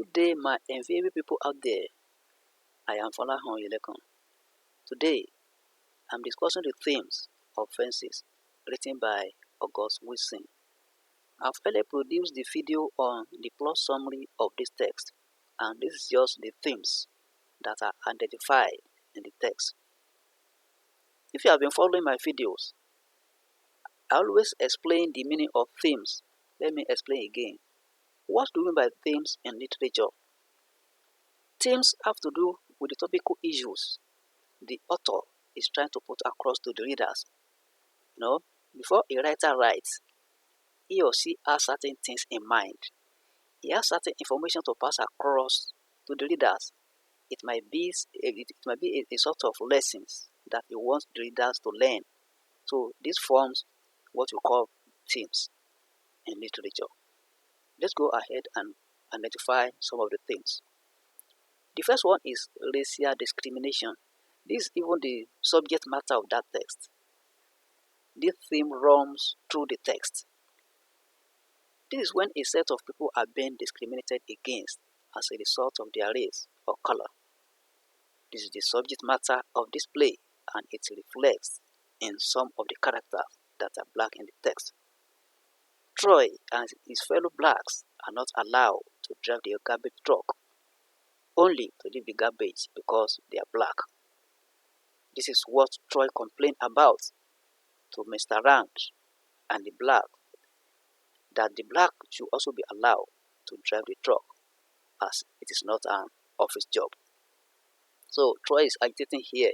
Good day, my enviable people out there. I am Falahon Yelekon. Today, I'm discussing the themes of offenses written by August Wilson. I've earlier produced the video on the plot summary of this text, and this is just the themes that are identified in the text. If you have been following my videos, I always explain the meaning of themes. Let me explain again. What do we mean by themes in literature? Themes have to do with the topical issues the author is trying to put across to the readers. Before a writer writes, he or she has certain things in mind. He has certain information to pass across to the readers. It might be a sort of lessons that he wants the readers to learn. So this forms what we call themes in literature. Let's go ahead and identify some of the things. The first one is racial discrimination. This is even the subject matter of that text. This theme runs through the text. This is when a set of people are being discriminated against as a result of their race or color. This is the subject matter of this play, and it reflects in some of the characters that are black in the text. Troy and his fellow blacks are not allowed to drive their garbage truck, only to leave the garbage because they are black. This is what Troy complained about to Mr. Rand and the black, that the black should also be allowed to drive the truck as it is not an office job. So Troy is agitating here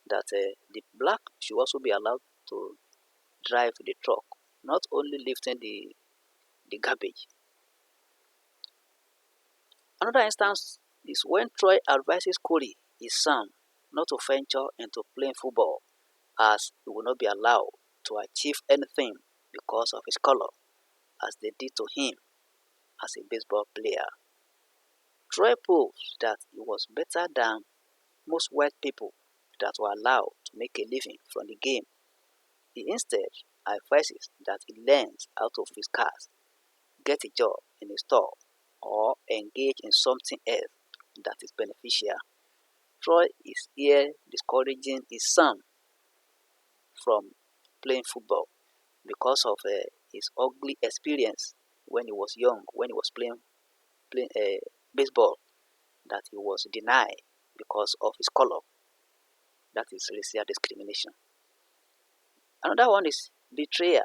that the black should also be allowed to drive the truck, not only lifting the garbage. Another instance is when Troy advises Corey, his son, not to venture into playing football, as he will not be allowed to achieve anything because of his color, as they did to him as a baseball player. Troy proves that he was better than most white people that were allowed to make a living from the game. He instead advises that he learns out of his cars, get a job in a store, or engage in something else that is beneficial. Troy is here discouraging his son from playing football because of his ugly experience when he was young, when he was playing baseball, that he was denied because of his color. That is racial discrimination. Another one is betrayal.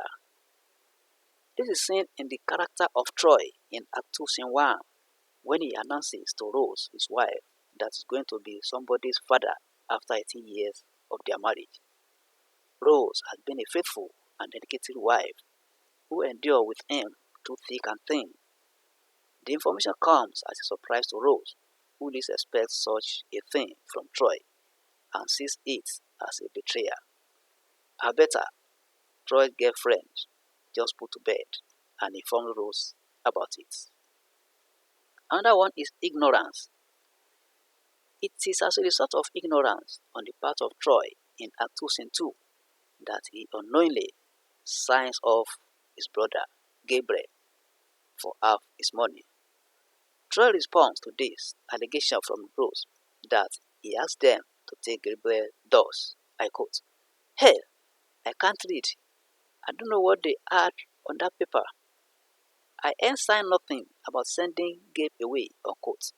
This is seen in the character of Troy in Act 2, Scene 1, when he announces to Rose, his wife, that he's going to be somebody's father after 18 years of their marriage. Rose has been a faithful and dedicated wife who endured with him through thick and thin. The information comes as a surprise to Rose, who least expects such a thing from Troy and sees it as a betrayal. However, Troy's girlfriend just put to bed and informed Rose about it. Another one is ignorance. It is as a result of ignorance on the part of Troy in Act 2, Scene 2 that he unknowingly signs off his brother, Gabriel, for half his money. Troy responds to this allegation from Rose that he asked them to take Gabriel does, I quote, "Hell, I can't read. I don't know what they had on that paper. I ain't signed nothing about sending Gabe away," unquote.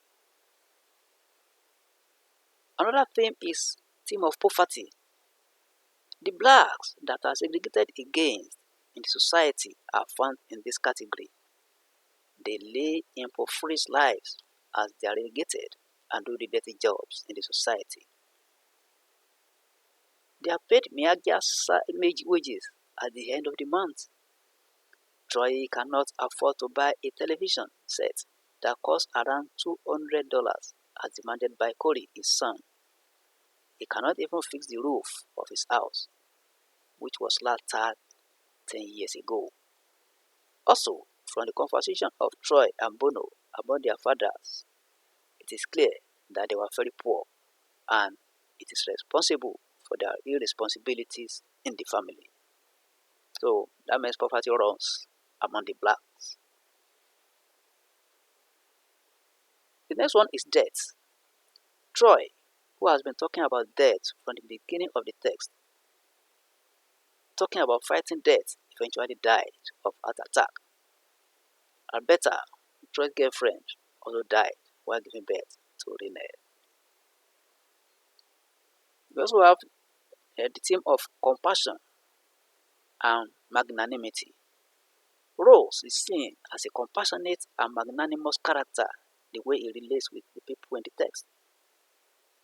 Another theme is theme of poverty. The blacks that are segregated against in the society are found in this category. They live impoverished lives as they are relegated and do the dirty jobs in the society. They are paid meager wages at the end of the month. Troy cannot afford to buy a television set that costs around $200 as demanded by Corey, his son. He cannot even fix the roof of his house, which was last tagged 10 years ago. Also, from the conversation of Troy and Bono about their fathers, it is clear that they were very poor and it is responsible for their irresponsibilities in the family. So that means poverty runs among the blacks. The next one is death. Troy, who has been talking about death from the beginning of the text, talking about fighting death, eventually died of heart attack. Alberta, Troy's girlfriend, also died while giving birth to Renee. We also have the theme of compassion and magnanimity. Rose is seen as a compassionate and magnanimous character the way he relates with the people in the text.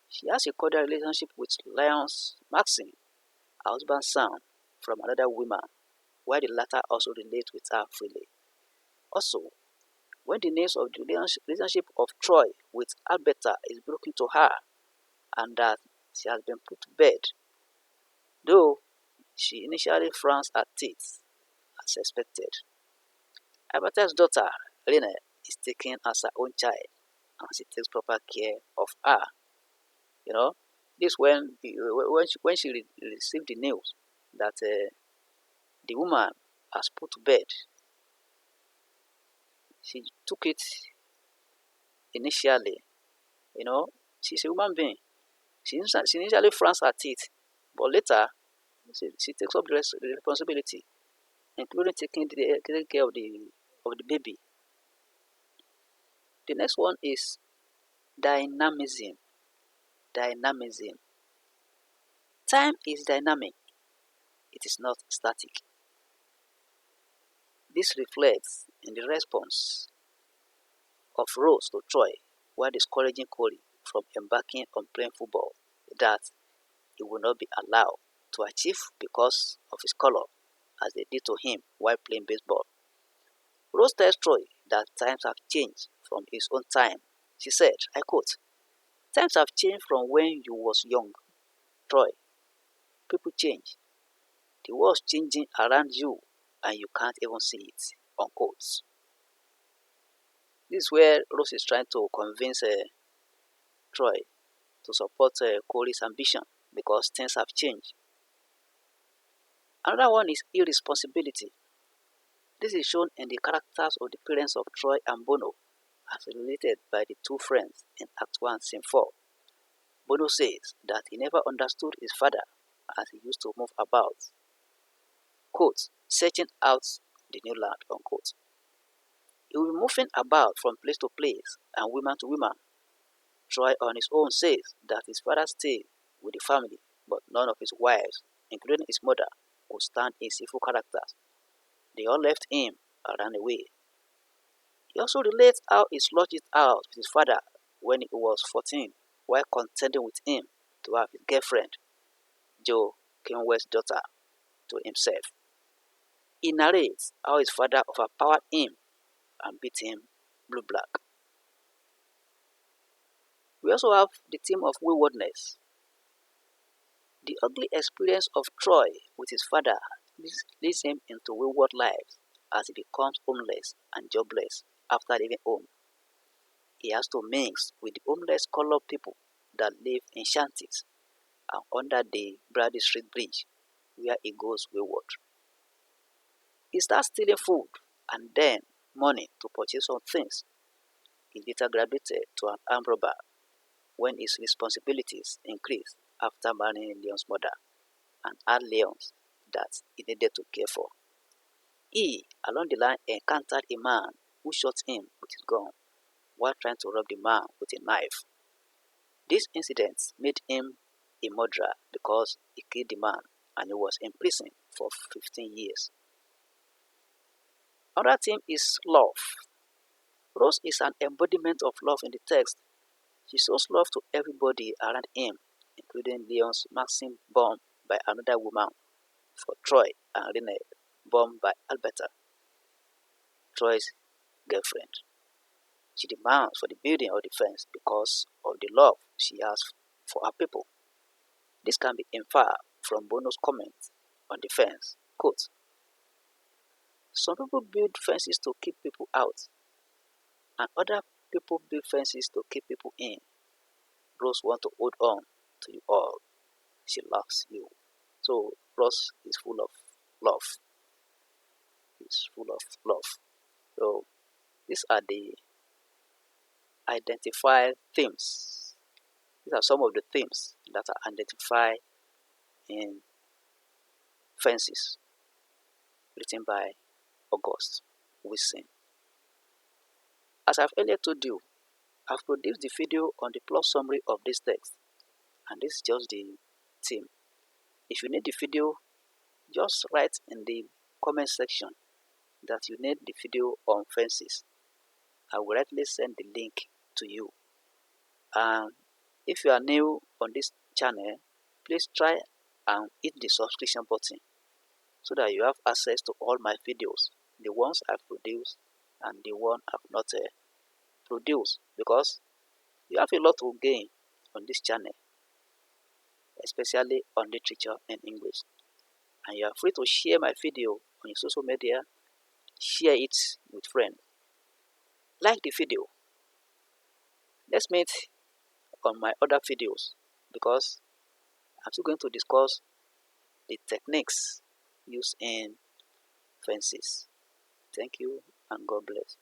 She has a cordial relationship with Lyons Maxine, her husband's son, from another woman, while the latter also relates with her freely. Also, when the news of the relationship of Troy with Alberta is broken to her and that she has been put to bed, though she initially frowns her teeth as expected. Alberta's daughter, Lena, is taken as her own child and she takes proper care of her. You know, this when she received the news that the woman has put to bed, she took it initially. You know, she's a human being. She initially frowns her teeth, but later she takes up the responsibility, including taking care of the baby. The next one is dynamism. Dynamism. Time is dynamic. It is not static. This reflects in the response of Rose to Troy while discouraging Corey from embarking on playing football that he will not be allowed to achieve because of his color, as they did to him while playing baseball. Rose tells Troy that times have changed from his own time. She said, I quote, times have changed from when you was young, Troy. People change. The world's changing around you and you can't even see it, unquote. This is where Rose is trying to convince Troy to support Corey's ambition because things have changed. Another one is irresponsibility. This is shown in the characters of the parents of Troy and Bono as related by the two friends in Act 1, Scene 4. Bono says that he never understood his father as he used to move about, quote, searching out the new land, unquote. He will be moving about from place to place and woman to woman. Troy on his own says that his father stayed with the family, but none of his wives, including his mother, could stand his evil characters. They all left him and ran away. He also relates how he sludged it out with his father when he was 14 while contending with him to have his girlfriend, Joe Kenwell's daughter, to himself. He narrates how his father overpowered him and beat him blue-black. We also have the theme of waywardness. The ugly experience of Troy with his father leads him into wayward lives as he becomes homeless and jobless after leaving home. He has to mix with the homeless colored people that live in shanties and under the Brady Street Bridge where he goes wayward. He starts stealing food and then money to purchase some things. He later graduated to an armed robber when his responsibilities increased after marrying Leon's mother and had Leons that he needed to care for. He, along the line, encountered a man who shot him with his gun while trying to rob the man with a knife. This incident made him a murderer because he killed the man and he was imprisoned for 15 years. Another theme is love. Rose is an embodiment of love in the text. She shows love to everybody around him, including Leon's Maxine bombed by another woman, for Troy and Renee bombed by Alberta, Troy's girlfriend. She demands for the building of the fence because of the love she has for her people. This can be inferred from Bono's comment on the fence. Quote, some people build fences to keep people out, and other people build fences to keep people in. Rose wants to hold on to you all. She loves you. So Rose is full of love. Is full of love. So these are the identify themes. These are some of the themes that are identified in Fences, written by August Wilson. As I've earlier told you, I've produced the video on the plot summary of this text, and this is just the theme. If you need the video, just write in the comment section that you need the video on Fences. I will rightly send the link to you. And if you are new on this channel, please try and hit the subscription button so that you have access to all my videos, the ones I've produced and the one I've not produced, because you have a lot to gain on this channel, especially on literature and English. And you are free to share my video on your social media, share it with friends. Like the video. Let's meet on my other videos, because I'm still going to discuss the techniques used in Fences. Thank you and God bless.